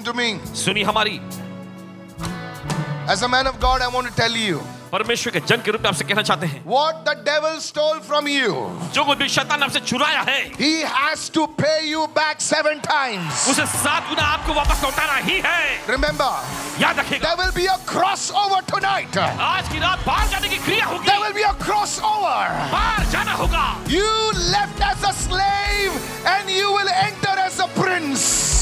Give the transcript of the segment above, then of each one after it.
to me. सुनी हमारी। As a man of God, I want to tell you परमेश्वर के जन के रूप में आपसे कहना चाहते हैं, what the devil stole from you, जो कुछ भी शैतान ने आपसे चुराया है, he has to pay you back 7 times. उसे 7 गुना आपको वापस लौटाना ही है। Remember, याद रखिएगा, there will be a crossover tonight. आज की रात बाहर जाने की क्रिया होगी। There will be a crossover. बाहर जाना होगा। You left as a slave and you will enter as a prince.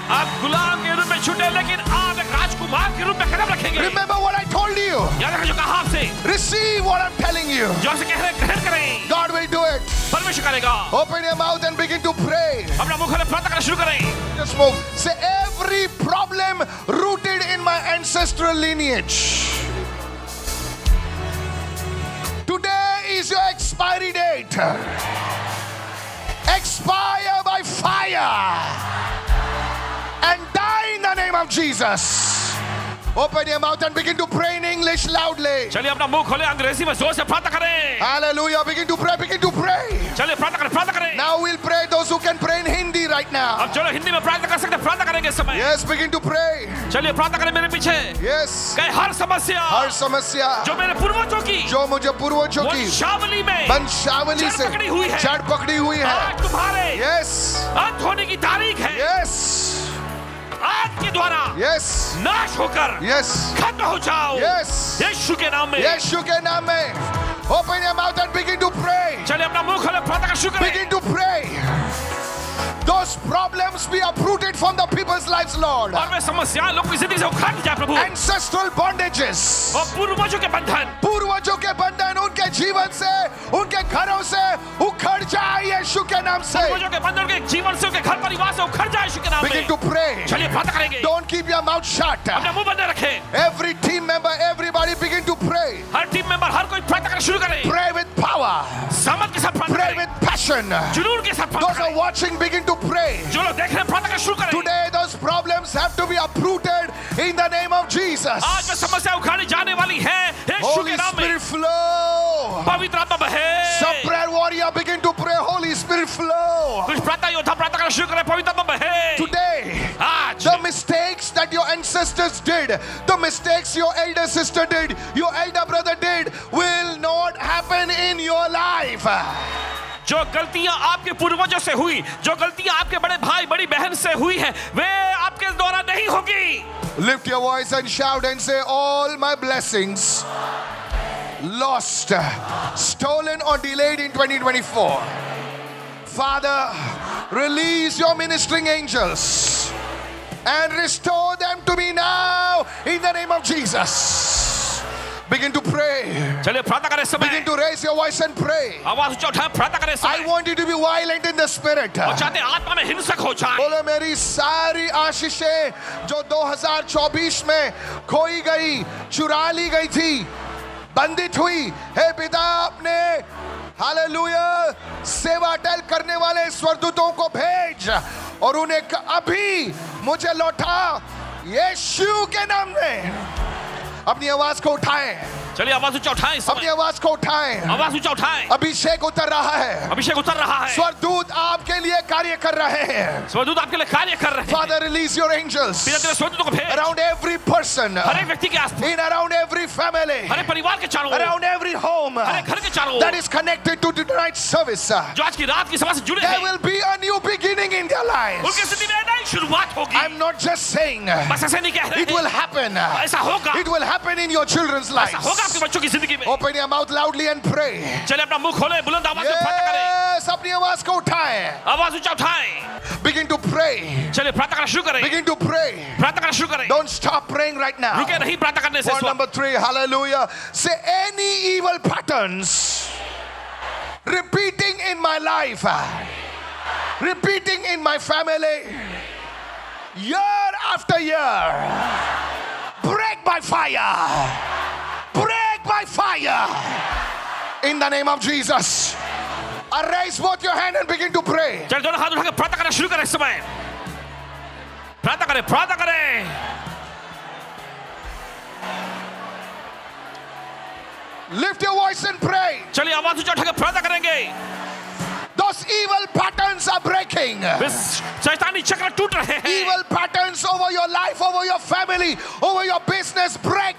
आप गुलाम के रूप में छूटे, लेकिन आप एक राजकुमार के रूप में कदम रखेंगे। Remember what I told you. याद रखिए जो कहा आपसे, Receive what I'm telling you. जो आपसे कह रहे हैं, ग्रहण करें। God will do it. परमेश्वर करेगा। Open your mouth and begin to pray. अपना मुंह खोले, प्रार्थना करना शुरू करें। Just move. Say, every problem rooted in my ancestral lineage, today is your expiry date. Expire by fire and die in the name of Jesus. Open your mouth and begin to pray in English loudly. चलिए अपना मुंह खोले, अंग्रेजी में जोर से प्रार्थना करें। Hallelujah. Begin to pray. Begin to pray. चलिए प्रार्थना करें, प्रार्थना करें। Now we'll pray. Those who can pray in Hindi right now. अब जो लोग हिंदी में प्रार्थना कर सकते हैं, प्रार्थना करेंगे इस समय। Yes, begin to pray. चलिए प्रार्थना करें मेरे पीछे। Yes. कहे हर समस्या, हर समस्या जो मेरे पूर्वजों की, जो मुझे पूर्वजों की वंशावली में वंशावली से जड़ पकड़ी हुई है, जड़ पकड़ी हुई है, आज तुम्हारे Yes. अंत होने की तारीख है। Yes. आज के द्वारा Yes. नाश होकर Yes. खत्म हो जाओ। Yes. यीशु के नाम में। यीशु के नाम में। Open your mouth and begin to pray. चलिए अपना मुंह खोले, प्रार्थना शुरू करें। Begin to pray. Those problems be uprooted from the people's lives, Lord. और वे समस्याएं लोग की जिंदगी से उखाड़ दी जाए प्रभु। Ancestral bondages. और पूर्वजों के बंधन, पूर्वजों के बंधन उनके जीवन से, उनके घरों से उखड़ जाए यीशु के नाम से। पूर्वजों के बंधन उनके जीवन से, उनके घर परिवार से उखड़ जाए यीशु के नाम में। Begin to pray. चलिए प्रार्थना करेंगे। Don't keep your mouth shut. अपना मुंह बंद रखें। Every team member, everybody begin to pray. हर टीम मेंबर, हर कोई प्रार्थना करना शुरू करे। Pray with power. समझ के साथ प्रार्थना Pray करें। with passion. जुनून के साथ प्रार्थना Those are करें। watching, begin to pray. जो लोग देख रहे हैं, प्रार्थना करना शुरू करें। Today those problems have to be uprooted in the name of Jesus. आज में समस्या उखाड़ी जाने वाली है यीशु Holy के नाम में। Spirit flow. पवित्र आत्मा बहे। Some prayer warrior begin to pray. Holy Spirit flow. कुछ प्रार्थना योद्धा प्रार्थना करना शुरू करें, पवित्र आत्मा बहे। Today, आज the mistakes that your ancestors did, the mistakes your elder sister did, your elder brother did, will not happen in your life. जो गलतियां आपके पूर्वजों से हुई, जो गलतियां आपके बड़े भाई बड़ी बहन से हुई है, वे आपके द्वारा नहीं होगी। Lift your voice and shout and say, all my blessings lost, stolen or delayed in 2024. Father, release your ministering angels and restore them to me now in the name of Jesus. Begin to pray. चलिए प्रार्थना करें समय। Begin to raise your voice and pray. आवाज ऊंचा उठाएं, प्रार्थना करें समय। I want you to be violent in the spirit. और चाहते हैं आत्मा में हिंसक हो जाए। बोले मेरी सारी आशीषें जो 2024 में खोई गई, चुरा ली गई थी, बंदित हुई, हे पिता अपने हालेलुया सेवा टहल करने वाले स्वर्गदूतों को भेज और उन्हें अभी मुझे लौटा यीशु के नाम में। अपनी आवाज को उठाएं। चलिए आवाज ऊंचा उठाएं समय। अपनी आवाज को उठाएं। आवाज ऊंचा उठाएं। अभिषेक उतर रहा है। अभिषेक उतर रहा है। स्वर्गदूत आपके लिए कार्य कर रहे हैं। स्वर्गदूत आपके लिए कार्य कर रहे हैं। Father, release your angels पिता तेरे स्वर्गदूतों को भेज around every person, हर एक व्यक्ति के आसपास, in around every family, हर एक परिवार के चारों ओर, around every home हर एक घर के चारों that ore, is connected to tonight's service. जो आज की रात की सभा से जुड़े There हैं, will be a new beginning in their उनकी lives. स्थिति में नई शुरुआत होगी। I'm not just saying बस ऐसे नहीं कह रहे it will हैं, happen. ऐसा होगा, It will happen in your children's ऐसा होगा lives. आपके बच्चों की जिंदगी में। Open your mouth loudly and pray. चलिए अपना मुंह खोले, बुलंद आवाज में प्रार्थना करें। Yes, अपनी आवाज को उठाएं. आवाज ऊंचा उठाएं। Begin to पray. चलिए प्रार्थना करना शुरू करें। Begin to pray. प्रार्थना करना शुरू करें। Don't stop praying right now. रुके नहीं प्रार्थना करने से। Point number 3, hallelujah. Say any evil patterns repeating in my life, repeating in my family, year after year, break by fire, break by fire, in the name of Jesus. Raise both your hand and begin to pray. चलिए दोनों हाथ उठा के प्रार्थना करना शुरू करें इस समय। प्रार्थना करें, प्रार्थना करें। Lift your voice and pray. चलिए आवाज ऊंचा उठा के प्रार्थना करेंगे। Those evil patterns are breaking. शैतानी चक्र टूट रहे हैं. Evil patterns over your life, over your family, over your business, break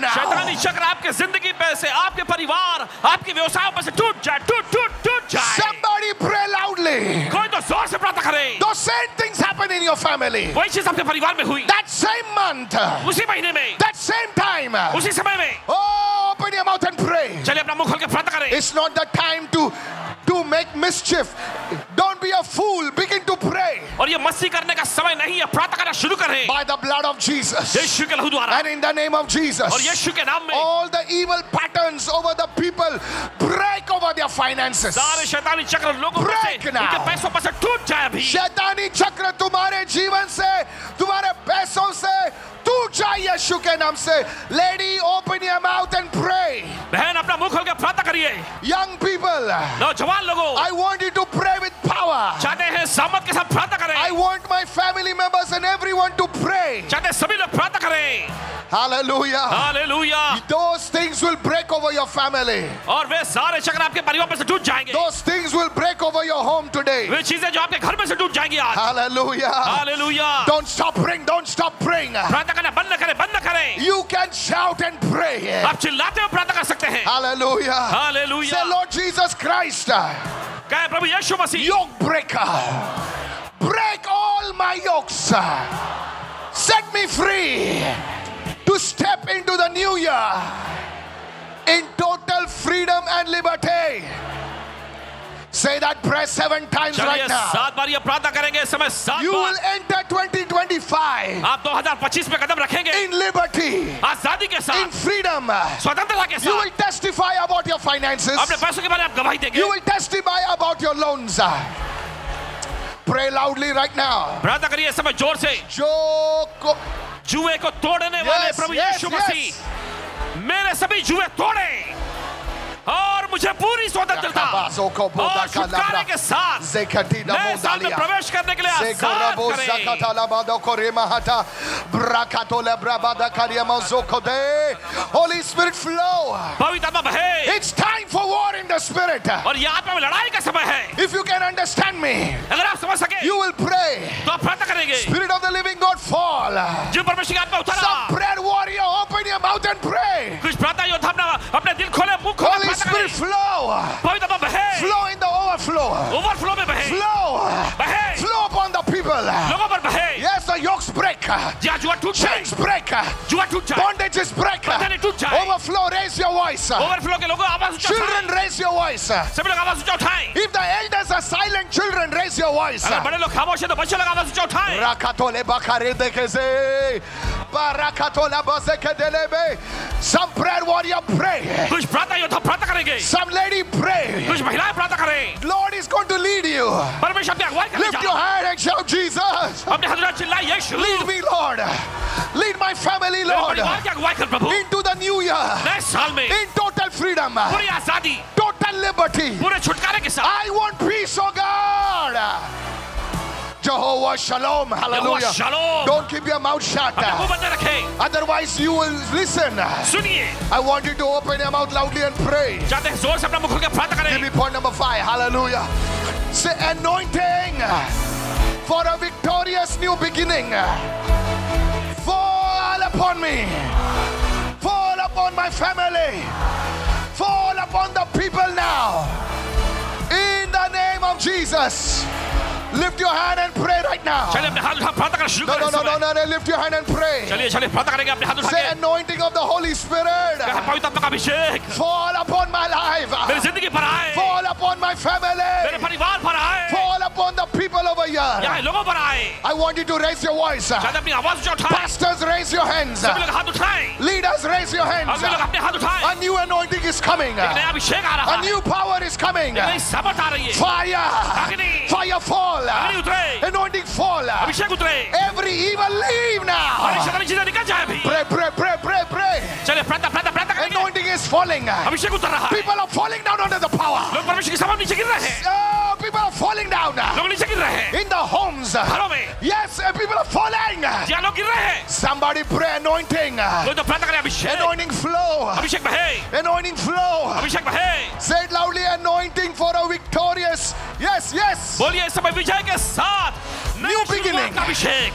now. शैतानी चक्र आपके जिंदगी पे से, आपके परिवार, आपके व्यवसायों पर से टूट जाए. Somebody pray loudly. कोई तो जोर से प्रार्थना करे. Those same things happen in your family. वही चीज आपके परिवार में हुई. That same month, उसी महीने में, that same time, उसी समय में. oh, open your mouth and pray. चलिए अपना मुंह खोल के प्रार्थना करें. It's not the time to make mischief. Don't be a fool. Begin to pray. और ये मस्ती करने का समय नहीं है. प्रार्थना करना शुरू करें. By the blood of Jesus. यीशु के लहू द्वारा. And in the name of Jesus. और यीशु के नाम में. All the evil patterns over the people break over their finances. सारे शैतानी चक्र लोगों पर से, उनके पैसों पर से टूट जाए अभी. शैतानी चक्र तुम्हारे जीवन से, तुम्हारे पैसों से टूट जाए यीशु के नाम से. Lady, open your mouth and pray. बहन अपना मुंह खोल के प्रार्थना करिए. Young people, नौजवान लोगों, I want you to pray with power. चाहते हैं सामर्थ के साथ प्रार्थना करें. I want my family members and everyone to pray. चाहते हैं सभी लोग प्रार्थना करें. Hallelujah. Hallelujah. Those things will break over your family. और वे सारे चक्र आपके परिवार पर से टूट जाएंगे. Those things will break over your home today. वे चीजें जो आपके घर में से टूट जाएंगी आज. Hallelujah. Hallelujah. Don't stop praying. Don't stop praying. प्रार्थना करना बंद न करें. You can shout and pray. आप चिल्लाते हुए प्रार्थना कर सकते हैं. Hallelujah. Hallelujah. Say, Lord Jesus Christ, कहे प्रभु यीशु मसीह, yoke breaker, break all my yokes. Set me free to step into the new year in total freedom and liberty. Say that prayer 7 times right now. 7 बार ये प्रार्थना करेंगे इस समय 7 You will bar. enter 2025 आप 2025 में कदम रखेंगे. in liberty, आजादी के in साथ, freedom. स्वतंत्रता के You साथ. will testify about your finances. अपने पैसों के बारे में आप गवाही देंगे. You will testify about your loans. Pray loudly right now. प्रार्थना करिए इस समय जोर से. जुए को तोड़ने वाले प्रभु यीशु मसीह, मेरे सभी जुए तोड़े और मुझे पूरी स्वतंत्रता और छुटकारे के साथ नए साल में प्रवेश करने के लिए आजाद करें. Holy Spirit flow. पवित्र आत्मा बहे. It's time for war in the spirit. और ये आत्मा में लड़ाई का समय है. If you can understand me, अगर आप समझ सके you will pray. तो आप प्रार्थना करेंगे. Spirit of the living God fall. जो परमेश्वर की आत्मा उतरा. Some prayer warrior, open your mouth and pray. कुछ प्रार्थना योद्धा अपने दिल खोले, मुंह खोले, Holy Spirit flow. पवित्र आत्मा बहे. Flow in the overflow. Overflow में बहे. बहे. Flow upon the people. लोगों पर बहे. Yes, the yokes break. जहाँ जुआ टूट जाए, Chains break. जुआ टूट जाए, Bondages break. बंधन टूट जाए. Overflow, raise your voice. Overflow के लोगों आवाज ऊंचा Children, उठाएं. raise your voice. सभी लोग आवाज ऊंचा उठाएं. If the elders are silent, children, raise your voice. अगर बड़े लोग खामोश हैं तो बच्चे लोग आवाज ऊंचा उठाएं. Rakatole bakare dekeze. Barakatola basekedelebe. Some prayer warrior pray. कुछ प्रार्थना योद्धा प्रार्थना करेंगे. Some lady pray. कुछ महिलाएं प्रार्थना करें. Lord is going to lead you. परमेश्वर आपकी अगुवाई Lift your करेगा. hand and shout, Jesus. अपने हाथ उठाकर चिल्लाएं, यीशु. Lead me, Lord. Lead my family, मेरे Lord. परिवार की अगुवाई कर प्रभु. Into the new year. नए साल में In total freedom. पूरी आजादी, Total liberty. पूरे छुटकारे के साथ. I want peace, oh God. Jehovah Shalom. Hallelujah. Shalom. Don't keep your mouth shut. अपने मुंह बंद रखें. Otherwise, you will listen. सुनिए. I want you to open your mouth loudly and pray. चाहते हैं जोर से अपना मुंह खोल के प्रार्थना Give करें. me point number 5. Hallelujah. Say anointing for a victorious new beginning. Fall upon me. Fall upon my family. Fall upon the people now. In the name of Jesus. Lift your hand and pray right now. चलिए अपने हाथ उठा प्रार्थना करना शुरू करें. No. Lift your hand and pray. चलिए प्रार्थना करेंगे अपने हाथ उठा Say के. anointing of the Holy Spirit. पवित्र आत्मा का अभिषेक Fall upon my life. मेरी जिंदगी पर आए. Fall upon my मेरे family. परिवार पर आए. Fall upon the people over here. यहाँ लोगों पर आए. I want you to raise your voice. चाहते अपनी आवाज ऊंचा उठाएं. Pastors, raise your hands. सभी लोग हाथ उठाएं. Leaders, raise your hands. सभी लोग अपने हाथ उठाएं. A new anointing is coming. एक नया अभिषेक आ रहा A है. new power is coming. एक नई सामर्थ आ रही है. Fire. अग्नि. Fire fall. अग्नि उतरे. Anointing fall. अभिषेक उतरे. Every evil leave now. हमारी शैतानी चीजें निकल जाए अभी. Pray. चलिए प्रार्थना करेंगे. Anointing is falling. अभिषेक उतर रहा है. People are falling down under the power. लोग परमेश्वर की सभा में नीचे गिर रहे हैं. Oh, people are falling down. लोग नीचे गिर रहे हैं. In the homes. घरों में. Yes, people are falling. जहाँ लोग गिर रहे हैं. Somebody pray anointing. लोग तो प्रार्थना करें अभिषेक. Anointing flow. अभिषेक बहे. Anointing flow. अभिषेक बहे. Say it loudly, anointing for a victorious. Yes, yes. बोलिए इस समय विजय के साथ New beginning.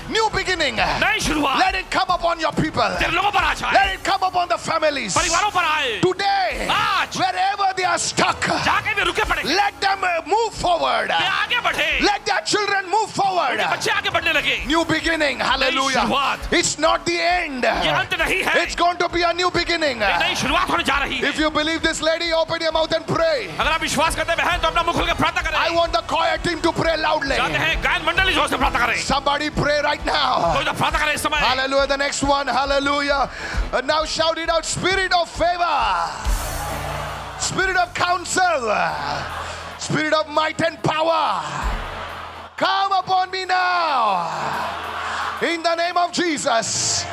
New beginning. नई शुरुआत. Let it come upon your people. तेरे लोगों पर आ जाए. Let it come upon the families. परिवारों पर आए. Today, आज, wherever they are stuck, जहाँ कहीं भी रुके पड़े, let them move forward. वे आगे बढ़े. Let their children move forward. उनके बच्चे आगे बढ़ने लगे. New beginning. Hallelujah. It's not the end. ये अंत नहीं है. It's going to be a new beginning. नई शुरुआत होने जा रही है. If you believe this, lady, open your mouth and pray. अगर आप विश्वास करते हैं तो अपना मुंह खोल के प्रार्थना करें. I want the choir team to pray loudly. चाहते हैं गायन मंडली जोर से प्रार्थना करें. Somebody pray right now. कोई तो प्रार्थना करे इस समय. Hallelujah. The next one. Hallelujah. Now shout it out. Spirit of favor. Spirit of counsel. Spirit of might and power. Come upon me now. In the name of Jesus.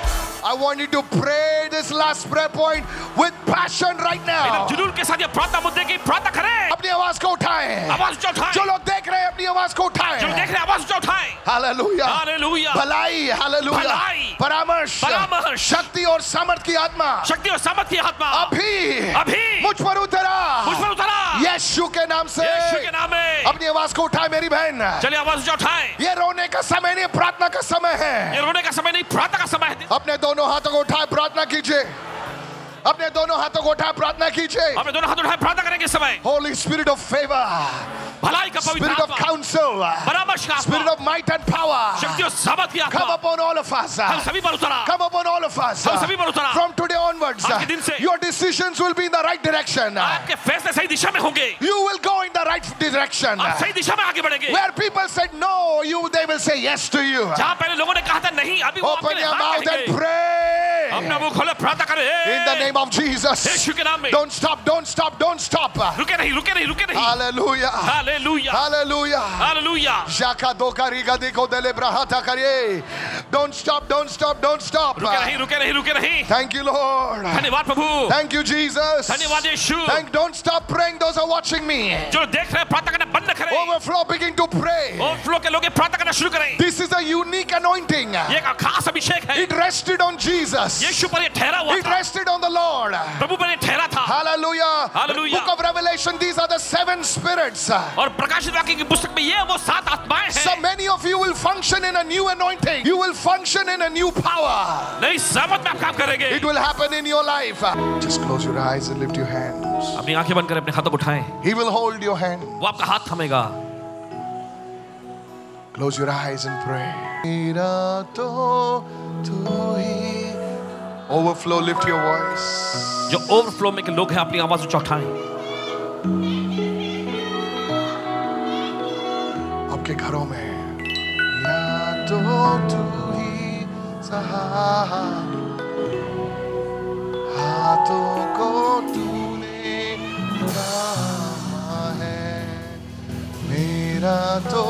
I want you to pray this last prayer point with passion right now. जुनून के साथ ये प्रार्थना मुद्दे की प्रार्थना करें. अपनी आवाज को उठाएं. आवाज उठाएं. जो लोग देख रहे हैं अपनी आवाज को उठाएं. जो देख रहे हैं आवाज उठाएं. हालेलुया. हालेलुया. भलाई. हालेलुया. भलाई. परामर्श. परामर्श. शक्ति और सामर्थ की आत्मा. शक्ति और सामर्थ की आत्मा. अभी मुझ पर उतरा. मुझ पर उतरा. यीशु के नाम से. यीशु के नाम में. अपनी आवाज को उठाएं मेरी बहन. चलिए आवाज उठाएं. ये रोने का समय नहीं, प्रार्थना का समय है. ये रोने का समय नहीं, प्रार्थना का समय है. अपने दोनों हाथों को उठाएं, प्रार्थना कीजिए. अपने दोनों हाथों को उठाएं, प्रार्थना कीजिए. अपने दोनों हाथ उठाएं, प्रार्थना करेंगे इस समय. Holy Spirit of favor. भलाई का पवित्र Spirit of आत्मा. counsel. परामर्श का आत्मा. Spirit of might and power. शक्ति और सामर्थ की आत्मा. Come upon all of us. हम सभी पर उतरा. Come upon all of us. हम सभी पर उतरा. From today onwards, आज के दिन से your decisions will be in the right direction. आपके फैसले सही दिशा में होंगे. You will go in the right direction. आप सही दिशा में आगे बढ़ेंगे. Where people said no, they will say yes to you. जहाँ पहले लोगों ने कहा था नहीं, अभी वो Open आपके लिए your हाँ mouth कहेंगे. and pray. अपना मुंह खोले, प्रार्थना करें. In the name of Jesus. यीशु के नाम में. Don't stop, don't stop, don't stop. रुके नहीं, रुके नहीं, रुके नहीं. Hallelujah. Hallelujah. Hallelujah. Hallelujah. Jaka doka riga diko dele brahata kariye. Don't stop, don't stop, don't stop. रुके नहीं, रुके नहीं, रुके नहीं. Thank you, Lord. धन्यवाद प्रभु. Thank you, Jesus. धन्यवाद यीशु. Don't stop praying. Those are watching me. जो देख रहे हैं प्रार्थना करना बंद न करें. Overflow, begin to pray. Overflow के लोग प्रार्थना करना शुरू करें. This is a unique anointing. ये एक खास अभिषेक है. It rested on Jesus. यीशु पर ये ठहरा हुआ It था. rested on the Lord. प्रभु पर ये ठहरा था. Hallelujah. Hallelujah. Book of Revelation, these are the 7 spirits. और प्रकाशित वाक्य की पुस्तक में ये वो 7 आत्माएं हैं. So many of you will function in a new anointing. You will function in a new power. नई सामर्थ में आप काम करेंगे. It will happen in your life. Just close your eyes and lift your hands. अपनी आंखें बंद करें, अपने हाथों को उठाएं. He will hold your hand. वो आपका हाथ थमेगा. Close your eyes and pray. Mera to tu hi. Overflow, lift your voice. जो ओवरफ्लो में के लोग हैं अपनी आवाज ऊंचा उठाएं. आपके घरों में या तो तू ही सहारा, हाथों को तूने थामा है, मेरा तो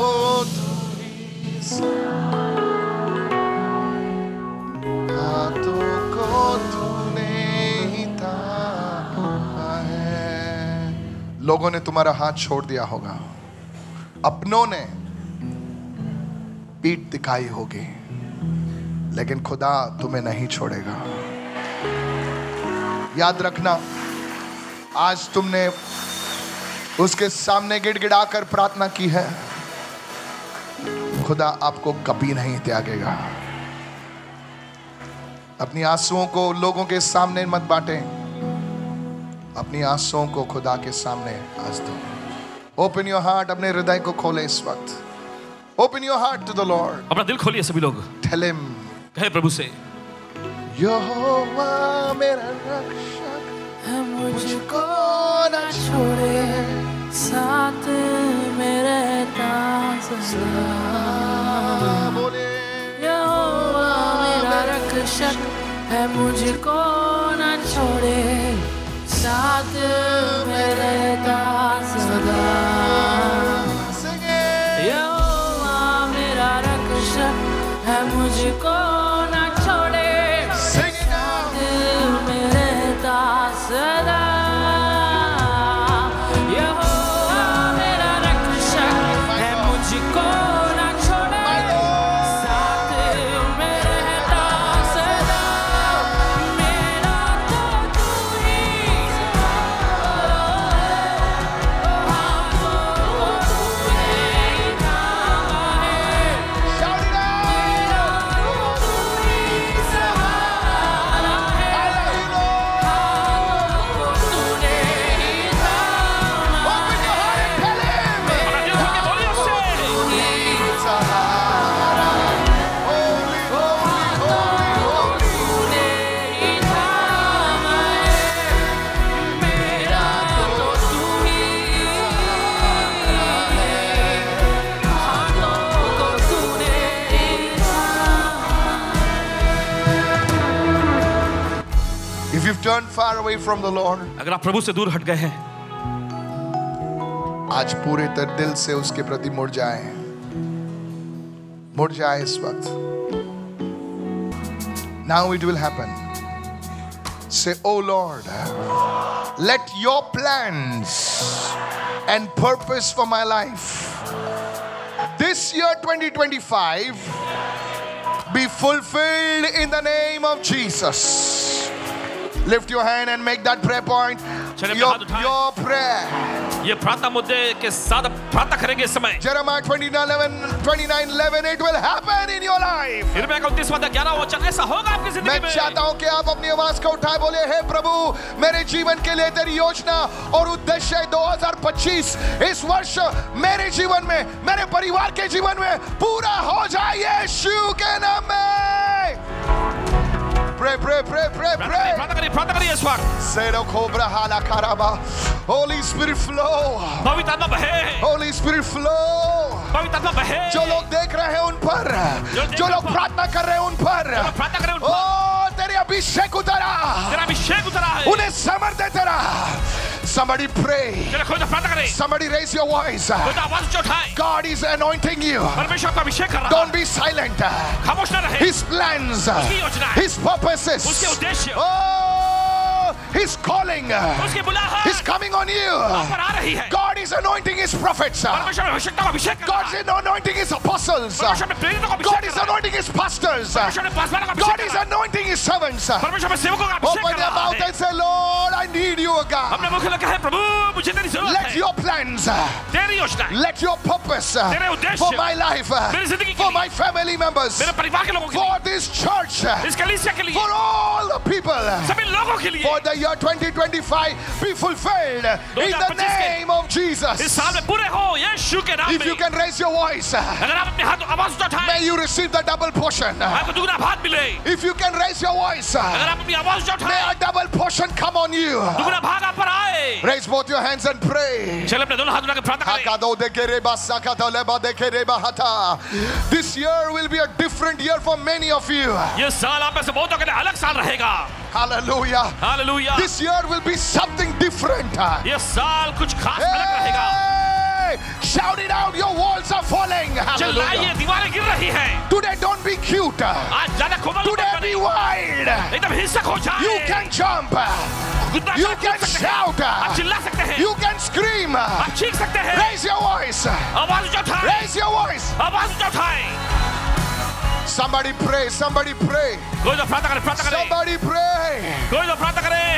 तू ही हाथों को तूने ही थामा है. लोगों ने तुम्हारा हाथ छोड़ दिया होगा, अपनों ने पीठ दिखाई होगी, लेकिन खुदा तुम्हें नहीं छोड़ेगा. याद रखना, आज तुमने उसके सामने गिड़गिड़ाकर प्रार्थना की है, खुदा आपको कभी नहीं त्यागेगा. अपनी आंसुओं को लोगों के सामने मत बांटें, अपनी आंसुओं को खुदा के सामने आज दो. Open your heart, अपने हृदय को खोले इस वक्त. Open your heart to the Lord. अपना दिल खोलिए सभी लोग. Tell him. कहे प्रभु से. यहोवा मेरा रक्षक है, मुझको न छोड़े, साथ में रहता सदा. बोले. यहोवा मेरा रक्षक है, मुझको न छोड़े, साथ में रहता सदा. यहोवा मेरा रक्षक है, मुझको न छोड़े, साथ में रहता सदा. यहोवा मेरा रक्षक है, मुझको न छोड़े, साथ में रहता सदा. मेरा तो तू ही away from the Lord, अगर आप प्रभु से दूर हट गए हैं, आज पूरे दिल से उसके प्रति मुड़ जाए इस वक्त. Now it will happen. Say, oh Lord, let your plans and purpose for my life this year 2025 be fulfilled in the name of Jesus. Lift your hand and make that prayer point your prayer. ये प्रार्थना मुद्दे के साथ प्रार्थना करेंगे इस समय. Jeremiah 29:11 it will happen in your life. यिर्मयाह का 29:11 ऐसा होगा आपकी जिंदगी में. मैं चाहता हूं कि आप अपनी आवाज को उठाए बोले, हे प्रभु, मेरे जीवन के लिए तेरी योजना और उद्देश्य 2025 इस वर्ष मेरे जीवन में, मेरे परिवार के जीवन में पूरा हो जाए यीशु के नाम में. Pray. प्रार्थना करिए इस वक्त. Holy Spirit flow. पवित्र आत्मा बहे. Holy Spirit flow. पवित्र आत्मा बहे. जो लोग देख रहे हैं उन पर, जो लोग प्रार्थना कर रहे हैं उन पर, प्रार्थना करें उन पर. ओ तेरे अभिषेक उतरा, तेरा अभिषेक उतरा है. उन्हें समर्थ दे तेरा. Somebody pray. Somebody raise your voice. God is anointing you. Don't be silent. His plans, His purposes, oh, His calling is coming on you. God is anointing His prophets. God is anointing His apostles. God is anointing His pastors. God is anointing His servants. Open your mouth and say, Lord, I need you, God. Let your plans, let your purpose for my life, for my family members, for this church, for all the people, for the year 2025 be fulfilled in the name of Jesus. If you can raise your voice, may you receive the double portion. If you can raise your voice, may a double portion come on you. Raise both your hands and pray. This year will be a different year for many of you. Hallelujah. This year will be something different. Hey, shout it out, your walls are falling. Hallelujah. Today don't be cute. Today be wild. You can jump. You can shout. You can scream. Raise your voice. Raise your voice. Somebody pray. Somebody pray. Somebody pray.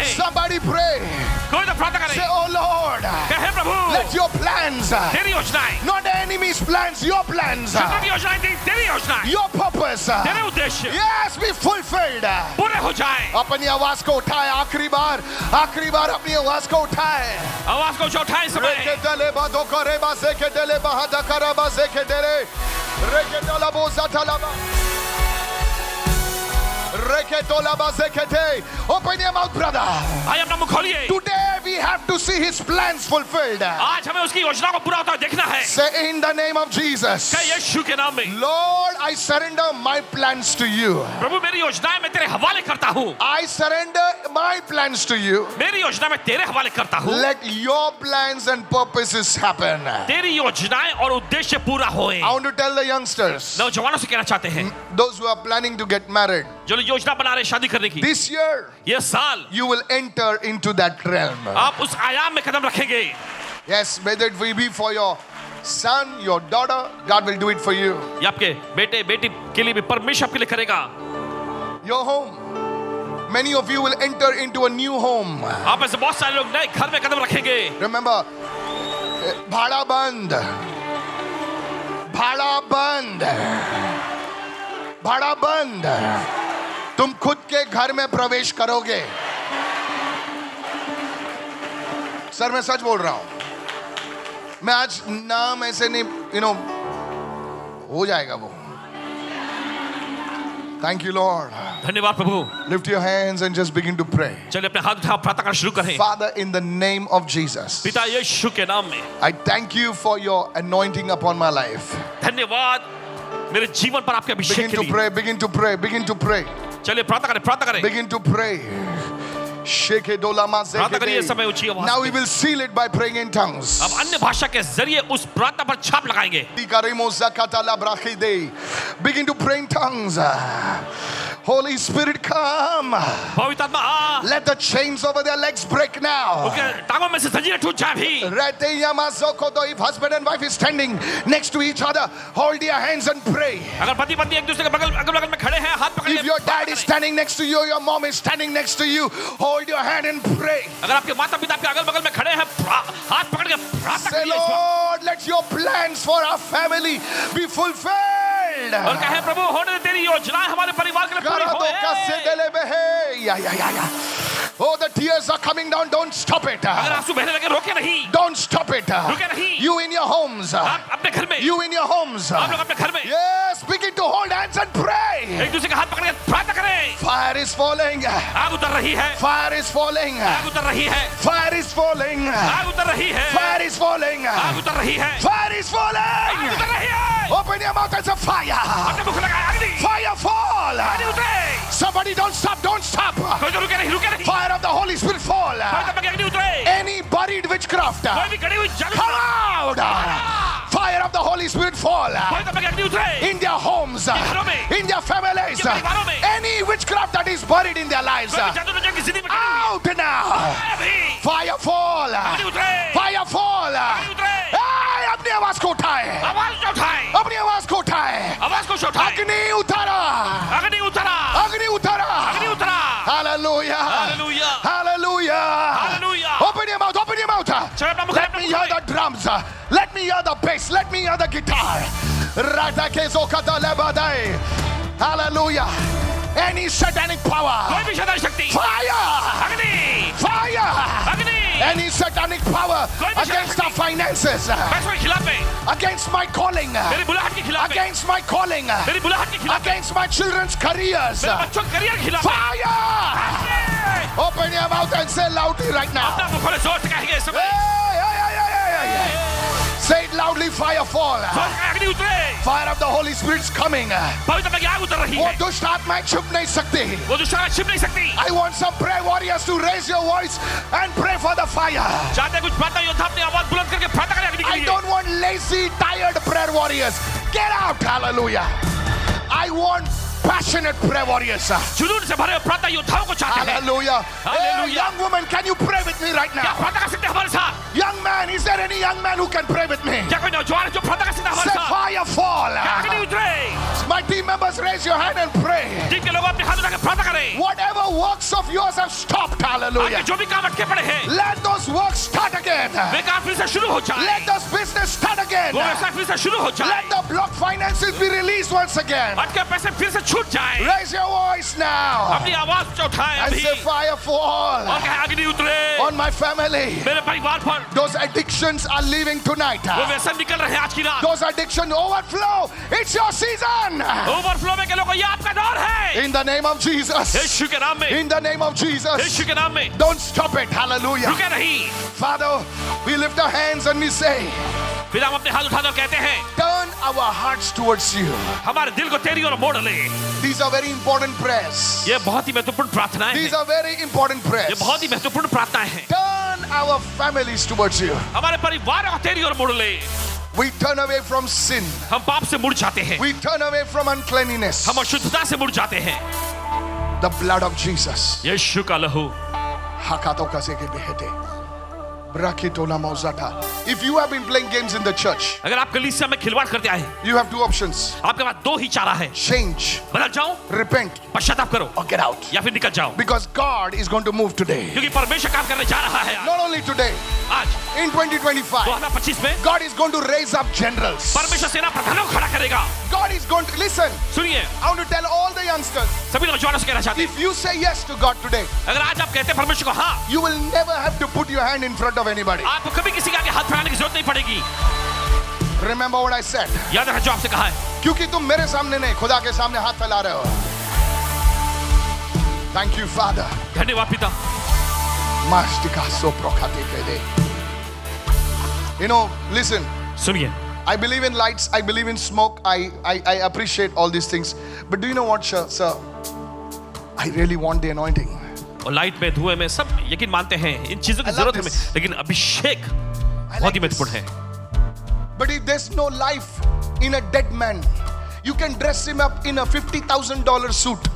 Somebody pray. Say, oh Lord, let your plans, not the enemy's plans, your plans, your purpose, yes, be fulfilled. अपनी आवाज को उठाए, आखिरी बार अपनी आवाज को उठाए. Open your mouth, brother. Today we have to see His plans fulfilled. Say, in the name of Jesus, Lord, I surrender my plans to you. I surrender my plans to you. Let your plans and purposes happen. I want to tell the youngsters, those who are planning to get married, this year you will enter into that realm. Yes, whether it will be for your son, your daughter, God will do it for you. Your home, many of you will enter into a new home. Remember, bhada band, bhada band. तुम खुद के घर में प्रवेश करोगे. Sir मैं सच बोल रहा हूं. मैं आज नाम ऐसे नहीं, हो जाएगा वो. Thank you, Lord. धन्यवाद प्रभु. Lift your hands and just begin to pray. चलिए अपने हाथ उठाओ, प्रार्थना करना शुरू करें. Father, in the name of Jesus, पिता यीशु के नाम में, I thank you for your anointing upon my life. धन्यवाद मेरे जीवन पर आपके अभिषेक के लिए. Begin to pray. चलिए प्रार्थना करें. Begin to pray. प्रार्थना करिए समय ऊंची आवाज Now we में। will seal it by praying in tongues. अब अन्य भाषा के जरिए उस प्रार्थना पर छाप लगाएंगे। Begin to pray in tongues. Holy Spirit, come. पवित्र आत्मा आ। Let the chains over their legs break now. उनके टांगों में से जंजीरें टूट जाए भी। If husband and wife is standing next to each other, hold their hands and pray. अगर पति पत्नी एक दूसरे के अगल बगल में खड़े हैं, हाथ पकड़ If your dad is standing next to you, your mom is standing next to you, hold your hand and pray. अगर आपके माता पिता आपके अगल बगल में खड़े हैं, हाथ पकड़ के प्रार्थना Say, करिए। Lord, let your plans for our family be fulfilled. और कहे प्रभु होने दे तेरी योजनाएं हमारे परिवार के लिए पूरी होए। Oh, the tears are coming down. Don't stop it. अगर आंसू बहने लगे रोके नहीं। Don't stop it. रुके नहीं। You in your homes. आप अपने घर में। You in your homes. आप लोग अपने घर में। Yes, begin to hold hands and pray. एक दूसरे के हाथ पकड़ के प्रार्थना करें। Fire is falling. आग उतर रही है। Fire is falling. आग उतर रही है। Fire is falling. आग उतर रही है। Fire is falling. आग उतर रही है। Fire is falling. आग उतर रही है। Open your mouth and say fire. अपने मुख लगाए अग्नि। Fire fall. अग्नि उतरे। Somebody don't stop. Don't stop. कोई तो रुके नहीं, रुके नहीं। Fire of the Holy Spirit fall. कोई तो अग्नि उतरे। Any buried witchcraft, कोई भी गड़ी हुई जादू। come out. Fire of the Holy Spirit fall. कोई तो अग्नि उतरे। In their homes, घरों में। in their families, इनके परिवारों में। any witchcraft that is buried in their lives, कोई भी जादू जो इनकी जिंदगी में गड़ी हुई out now. है। अभी। Fire fall. अग्नि उतरे। Fire fall. अग्नि उतरे। Hey, अपनी आवाज को उठाए. आवाज जो उठाए। अपनी आवाज को उठाए. आवाज को उठाए। अग्नि उतारा. अग्नि उतरा। अग्नि उतारा. अग्नि उतरा। Hallelujah. Hallelujah. Hallelujah. Hallelujah. Open your mouth. Open your mouth. चलो अपना मुख Let me hear the drums. Let me hear the bass. Let me hear the guitar. Hallelujah. Any satanic power. कोई भी शैतानी शक्ति। Fire. अग्नि। Fire. अग्नि। Any satanic power against our finances. पैसों के खिलाफ में। Against my calling. मेरी बुलाहट के खिलाफ में। Against my calling. मेरी बुलाहट के खिलाफ में। Against my children's careers. मेरे बच्चों के करियर के खिलाफ में। Fire. Open your mouth and say loudly right now. अपना मुख खोले, जोर से कहेंगे इस समय। Hey. Say it loudly, fire fall. जोर से अग्नि उतरे। Fire of the Holy Spirit's coming. पवित्र आत्मा की आग उतर रही वो है। दुष्ट आत्माएं छुप नहीं सकती. वो दुष्ट आत्मा छिप नहीं सकती। I want some prayer warriors to raise your voice and pray for the fire. चाहते हैं कुछ प्रार्थना योद्धा अपनी आवाज बुलंद करके प्रार्थना करें अग्नि के I लिए। don't want lazy, tired prayer warriors. Get out, hallelujah. I want passionate prayer warriors. जुनून से भरे प्रार्थना योद्धाओं को चाहते हैं। Hallelujah. Hallelujah. Hey, young woman, can you pray with me right क्या now? प्रार्थना कर सकते हैं हमारे साथ? Young man, is there any young man who can pray with me? क्या कोई नौजवान है जो प्रार्थना कर सकता है हमारे Say साथ? fire fall. क्या अग्नि उतरे? My team members, raise your hand and pray. जिनके लोग अपने हाथ उठा के प्रार्थना करें। Whatever works of yours have stopped, hallelujah. आपके जो भी काम अटके पड़े हैं, Let those works start again. वे काम फिर से शुरू हो जाए। Let those business start again. वो व्यवसाय फिर से शुरू हो जाए। Let the blocked finances be released once again. अटके पैसे फिर से छूट जाए। Raise your voice now अपनी आवाज उठाएं and अभी say fire और fall कहे अग्नि उतरे on my family. मेरे परिवार पर। Those addictions are leaving tonight. वो व्यसन निकल रहे हैं आज की रात। Those addictions overflow. It's your season. Overflow में के लोगों ये आपका दौर है। In the name of Jesus. यीशु के नाम में। In the name of Jesus. यीशु के नाम में। Don't stop it. Hallelujah. रुके नहीं। Father, we lift our hands and we say, फिर हम अपने हाथ उठाकर कहते हैं, turn our hearts towards you. हमारे दिल को तेरी ओर मोड़ ले। These are very important prayers. ये बहुत ही महत्वपूर्ण प्रार्थनाएं These हैं। are very important ये prayers. बहुत ही महत्वपूर्ण प्रार्थनाएं हैं। Turn our families towards you. हमारे परिवार को तेरी ओर मोड़ ले। We turn away from sin. हम पाप से मुड़ जाते हैं। We turn away from uncleanliness. हम अशुद्धता से मुड़ जाते हैं। The blood of Jesus. यीशु का लहू। Hakato kaseke behete. Brakitola mauzata. If you have been playing games in the church, अगर आप कलीसिया में खिलवाड़ करते आए हैं, you have two options. आपके पास दो ही चारा है। Change, बदल जाओ, repent, पश्चाताप करो, or get out. या फिर निकल जाओ। Because God is going to move today. क्योंकि परमेश्वर काम करने जा रहा है आज। Not only today, आज in 2025, 2025 में God is going to raise up generals. परमेश्वर सेना प्रधानों को खड़ा करेगा। God is going to, listen, सुनिए, I want to tell all the youngsters, सभी नौजवानों से कहना चाहते हैं, if you say yes to God today, अगर आज आप कहते हैं परमेश्वर को हाँ, you will never have to put your hand in front of anybody. आपको कभी किसी के आगे हाथ फैलाने की जरूरत नहीं पड़ेगी। Remember what I said. याद रखो जो आपसे कहा है। क्योंकि तुम मेरे सामने नहीं, खुदा के सामने हाथ फैला रहे हो। Thank you, Father. धन्यवाद पिता। Mastika soprokate kede. You know, listen, सुनिए, I believe in lights, I believe in smoke, I appreciate all these things. But do you know what, sir? I really want the anointing. और light में, धुएं में, सब यकीन मानते हैं इन चीजों की जरूरत है, लेकिन अभिषेक बहुत ही महत्वपूर्ण है. But there's no life in a dead man. You can dress him up in a $50,000 suit,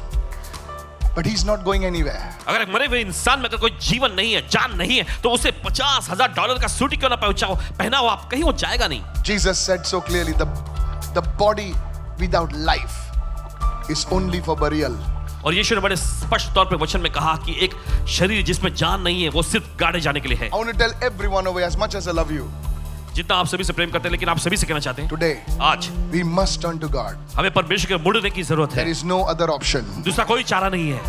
but he's not going anywhere. अगर एक मरे हुए इंसान में अगर कोई जीवन नहीं है, जान नहीं है, तो उसे $50,000 का सूट क्यों ना पहना हो आप, कहीं वो जाएगा नहीं. Jesus said so clearly, the body without life is only for burial. और यीशु ने बड़े स्पष्ट तौर पे वचन में कहा कि एक शरीर जिसमें जान नहीं है वो सिर्फ गाड़े जाने के लिए है. I want to tell everyone over, as much as I love you, जितना आप सभी से प्रेम करते हैं, लेकिन आप सभी से कहना चाहते हैं today आज we must turn to God. हमें परमेश्वर के मुड़ने की जरूरत है. There is no other option. दूसरा कोई चारा नहीं है.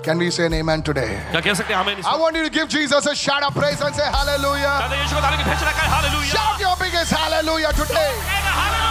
Can we say an amen today? क्या कह सकते हैं हमें? I want you to give Jesus a shout of praise and say hallelujah. यीशु को ताली की भेंट लगाएं, hallelujah. Shout your biggest hallelujah today.